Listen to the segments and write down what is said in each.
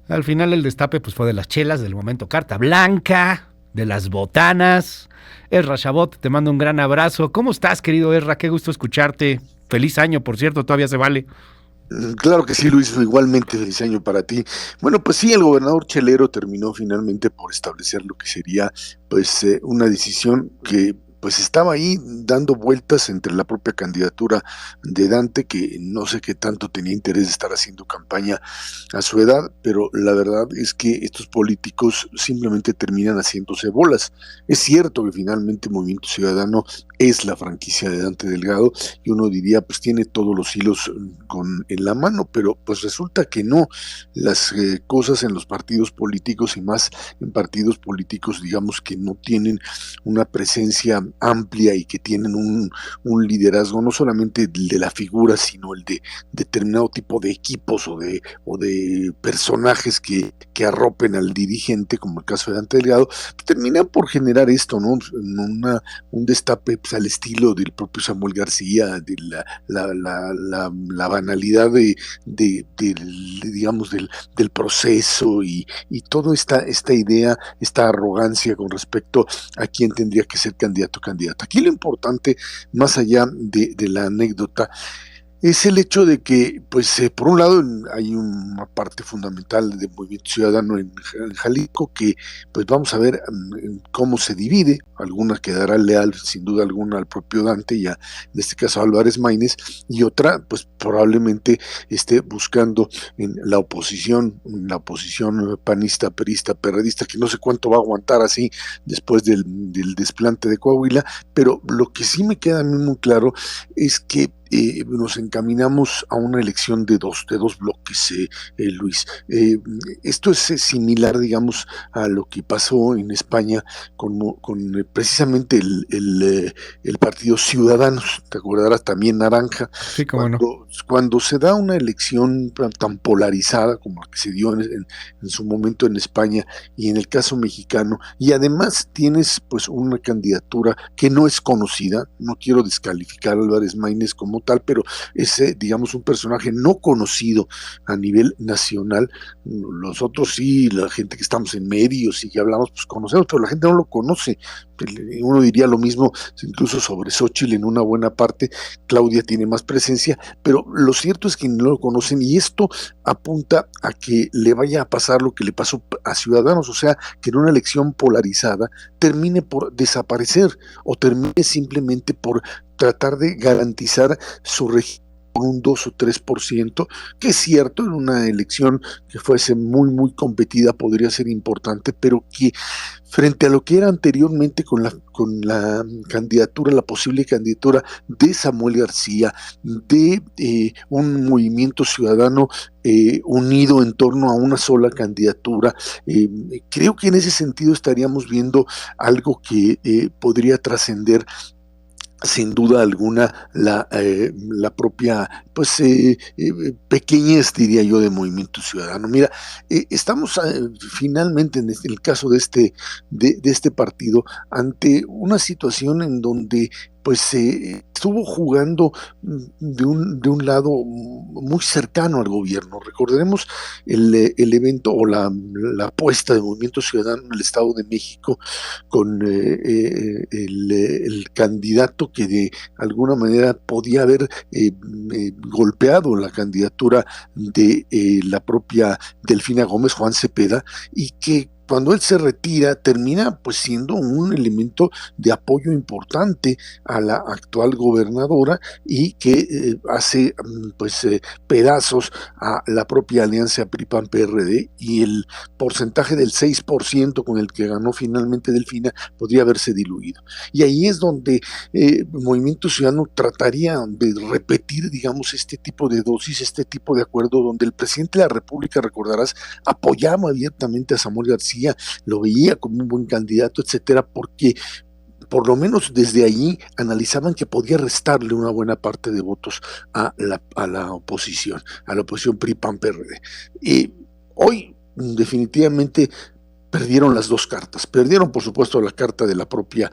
Al final el destape pues fue de las chelas, del momento carta blanca, de las botanas. Ezra Chabot, te mando un gran abrazo. ¿Cómo estás, querido Ezra? Qué gusto escucharte. Feliz año, por cierto, todavía se vale. Claro que sí, Luis, igualmente feliz año para ti. Bueno, pues sí, el gobernador chelero terminó finalmente por establecer lo que sería, pues, una decisión que pues estaba ahí dando vueltas entre la propia candidatura de Dante, que no sé qué tanto tenía interés de estar haciendo campaña a su edad, pero la verdad es que estos políticos simplemente terminan haciéndose bolas. Es cierto que finalmente Movimiento Ciudadano es la franquicia de Dante Delgado, y uno diría, pues tiene todos los hilos en la mano, pero pues resulta que no. Las cosas en los partidos políticos, y más en partidos políticos, digamos, que no tienen una presencia amplia y que tienen un liderazgo, no solamente el de la figura, sino el de determinado tipo de equipos o de personajes que arropen al dirigente, como el caso de Dante Delgado, terminan por generar esto, ¿no? Un destape pues, al estilo del propio Samuel García, de la banalidad digamos, del proceso y toda esta idea, esta arrogancia con respecto a quién tendría que ser candidato o candidata. Aquí lo importante, más allá de la anécdota, es el hecho de que, pues, por un lado, hay una parte fundamental del movimiento ciudadano en Jalisco que, pues, vamos a ver cómo se divide. Alguna quedará leal, sin duda alguna, al propio Dante y en este caso, a Álvarez Maínez, y otra, pues, probablemente esté buscando en la oposición panista, perista, perredista, que no sé cuánto va a aguantar así después del desplante de Coahuila, pero lo que sí me queda a mí muy claro es que nos encaminamos a una elección de dos bloques, Luis. Esto es similar, digamos, a lo que pasó en España con precisamente el partido Ciudadanos, te acordarás, también naranja, Sí, cómo no. cuando se da una elección tan polarizada como la que se dio en su momento en España y en el caso mexicano, y además tienes pues una candidatura que no es conocida. No quiero descalificar a Álvarez Maínez como tal, pero es, digamos, un personaje no conocido a nivel nacional. Los otros sí, la gente que estamos en medios y que hablamos, pues conocemos, pero la gente no lo conoce. Uno diría lo mismo incluso sobre Xóchitl en una buena parte. Claudia tiene más presencia, pero lo cierto es que no lo conocen, y esto apunta a que le vaya a pasar lo que le pasó a Ciudadanos, o sea, que en una elección polarizada termine por desaparecer o termine simplemente por tratar de garantizar su registro por un 2 o 3%, que es cierto, en una elección que fuese muy competida podría ser importante, pero que frente a lo que era anteriormente con la candidatura, la posible candidatura de Samuel García, de un movimiento ciudadano unido en torno a una sola candidatura, creo que en ese sentido estaríamos viendo algo que podría trascender sin duda alguna la propia pues pequeñez, diría yo, de Movimiento Ciudadano. Mira, estamos finalmente en el caso de este partido ante una situación en donde pues se estuvo jugando de un lado muy cercano al gobierno. Recordaremos el evento o la apuesta de Movimiento Ciudadano en el Estado de México con el candidato que de alguna manera podía haber golpeado la candidatura de la propia Delfina Gómez, Juan Cepeda, y que cuando él se retira termina pues siendo un elemento de apoyo importante a la actual gobernadora, y que hace pues pedazos a la propia alianza PRI-PAN-PRD, y el porcentaje del 6% con el que ganó finalmente Delfina podría haberse diluido. Y ahí es donde Movimiento Ciudadano trataría de repetir, digamos, este tipo de dosis, este tipo de acuerdo, donde el presidente de la República, recordarás, apoyaba abiertamente a Samuel García, lo veía como un buen candidato, etcétera, porque por lo menos desde allí analizaban que podía restarle una buena parte de votos a la oposición PRI-PAN-PRD. Y hoy definitivamente perdieron las dos cartas. Perdieron, por supuesto, la carta de la propia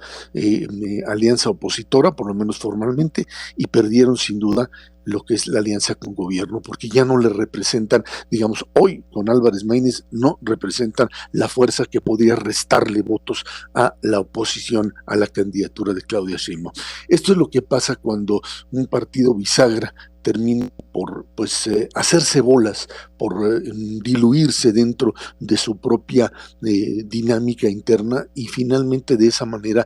alianza opositora, por lo menos formalmente, y perdieron sin duda lo que es la alianza con gobierno, porque ya no le representan, digamos, hoy con Álvarez Maínez no representan la fuerza que podría restarle votos a la oposición a la candidatura de Claudia Sheinbaum. Esto es lo que pasa cuando un partido bisagra termina por hacerse bolas, por diluirse dentro de su propia dinámica interna y finalmente de esa manera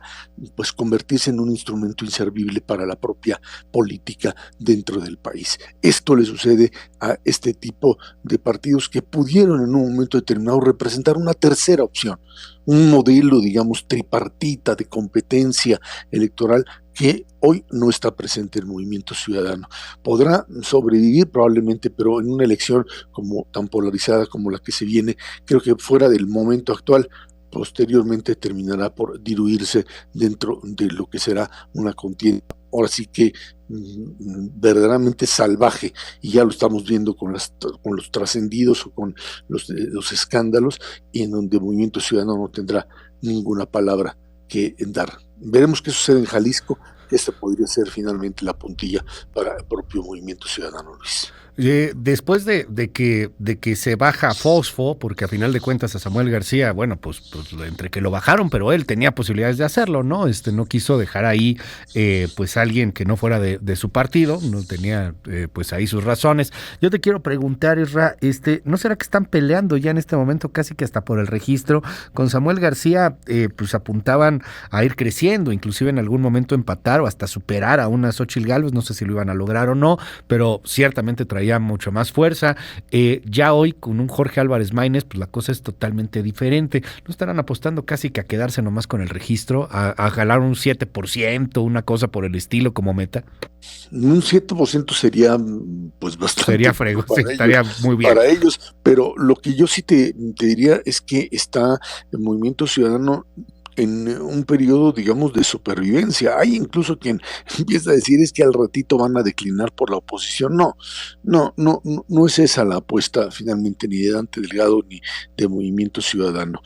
pues convertirse en un instrumento inservible para la propia política dentro del país. Esto le sucede a este tipo de partidos que pudieron en un momento determinado representar una tercera opción, un modelo, digamos, tripartita de competencia electoral que hoy no está presente el Movimiento Ciudadano. Podrá sobrevivir probablemente, pero en una elección como tan polarizada como la que se viene, creo que fuera del momento actual, posteriormente terminará por diluirse dentro de lo que será una contienda, ahora sí que verdaderamente salvaje, y ya lo estamos viendo con los trascendidos o con los escándalos, y en donde el Movimiento Ciudadano no tendrá ninguna palabra que dar. Veremos qué sucede en Jalisco, que esta podría ser finalmente la puntilla para el propio Movimiento Ciudadano, Luis. Después de que se baja Fosfo, porque a final de cuentas a Samuel García, bueno, pues entre que lo bajaron, pero él tenía posibilidades de hacerlo, ¿no? No quiso dejar ahí pues alguien que no fuera de su partido, no tenía pues ahí sus razones. Yo te quiero preguntar, Isra, ¿no será que están peleando ya en este momento casi que hasta por el registro? Con Samuel García pues apuntaban a ir creciendo, inclusive en algún momento empatar o hasta superar a una Xóchitl Gálvez, no sé si lo iban a lograr o no, pero ciertamente traía mucho más fuerza. Ya hoy con un Jorge Álvarez Maínez, pues la cosa es totalmente diferente. ¿No estarán apostando casi que a quedarse nomás con el registro, a jalar un 7%, una cosa por el estilo como meta? Un 7% sería pues bastante. Sería frego, sí, estaría muy bien. Para ellos, pero lo que yo sí te diría es que está el Movimiento Ciudadano en un periodo, digamos, de supervivencia. Hay incluso quien empieza a decir es que al ratito van a declinar por la oposición. No es esa la apuesta finalmente ni de Dante Delgado ni de Movimiento Ciudadano.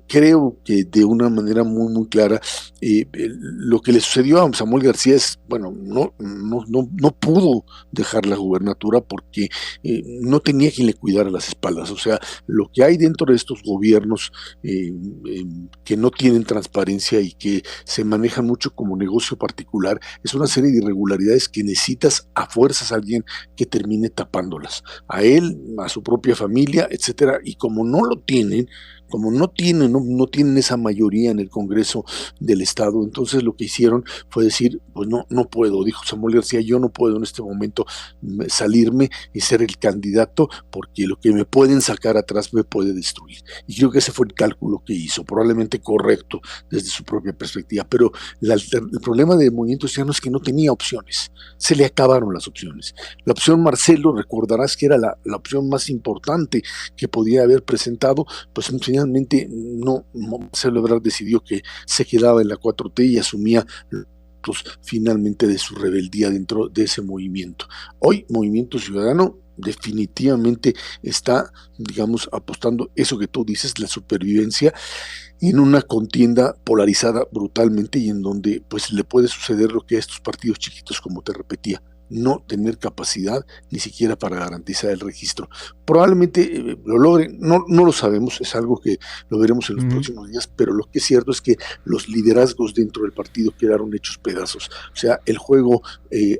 Creo que de una manera muy, muy clara, lo que le sucedió a Samuel García es, bueno, no pudo dejar la gubernatura porque no tenía quien le cuidara las espaldas. O sea, lo que hay dentro de estos gobiernos que no tienen transparencia y que se manejan mucho como negocio particular, es una serie de irregularidades que necesitas a fuerzas a alguien que termine tapándolas, a él, a su propia familia, etcétera, y como no lo tienen, como no tienen esa mayoría en el Congreso del Estado, entonces lo que hicieron fue decir, pues no puedo, dijo Samuel García, yo no puedo en este momento salirme y ser el candidato porque lo que me pueden sacar atrás me puede destruir. Y creo que ese fue el cálculo que hizo, probablemente correcto desde su propia perspectiva, pero el problema del Movimiento Ciudadano es que no tenía opciones, se le acabaron las opciones. La opción Marcelo, recordarás que era la opción más importante que podía haber presentado, pues finalmente no, Marcelo Ebrard decidió que se quedaba en la 4T y asumía finalmente de su rebeldía dentro de ese movimiento. Hoy Movimiento Ciudadano definitivamente está, digamos, apostando eso que tú dices, la supervivencia, en una contienda polarizada brutalmente y en donde pues le puede suceder lo que a estos partidos chiquitos, como te repetía, no tener capacidad ni siquiera para garantizar el registro. Probablemente lo logren, no lo sabemos, es algo que lo veremos en los próximos días, pero lo que es cierto es que los liderazgos dentro del partido quedaron hechos pedazos. O sea, el juego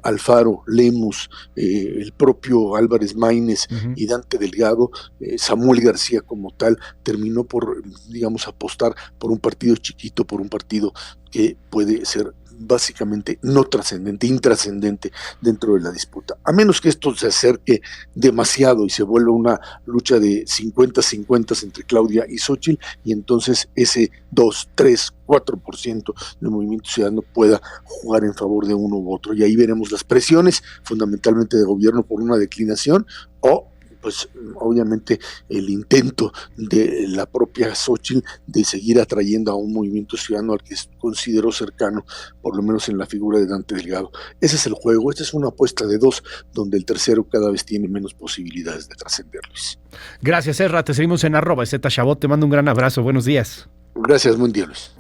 Alfaro, Lemus, el propio Álvarez Maínez y Dante Delgado, Samuel García como tal, terminó por, digamos, apostar por un partido chiquito, por un partido que puede ser básicamente no trascendente, intrascendente dentro de la disputa. A menos que esto se acerque demasiado y se vuelva una lucha de 50-50 entre Claudia y Xóchitl, y entonces ese 2, 3, 4% del Movimiento Ciudadano pueda jugar en favor de uno u otro. Y ahí veremos las presiones, fundamentalmente de gobierno por una declinación, o pues obviamente el intento de la propia Xóchitl de seguir atrayendo a un Movimiento Ciudadano al que consideró cercano, por lo menos en la figura de Dante Delgado. Ese es el juego, esta es una apuesta de dos, donde el tercero cada vez tiene menos posibilidades de trascender, Luis. Gracias, Ezra, te seguimos en @ZChabot, te mando un gran abrazo, buenos días. Gracias, buen día, Luis.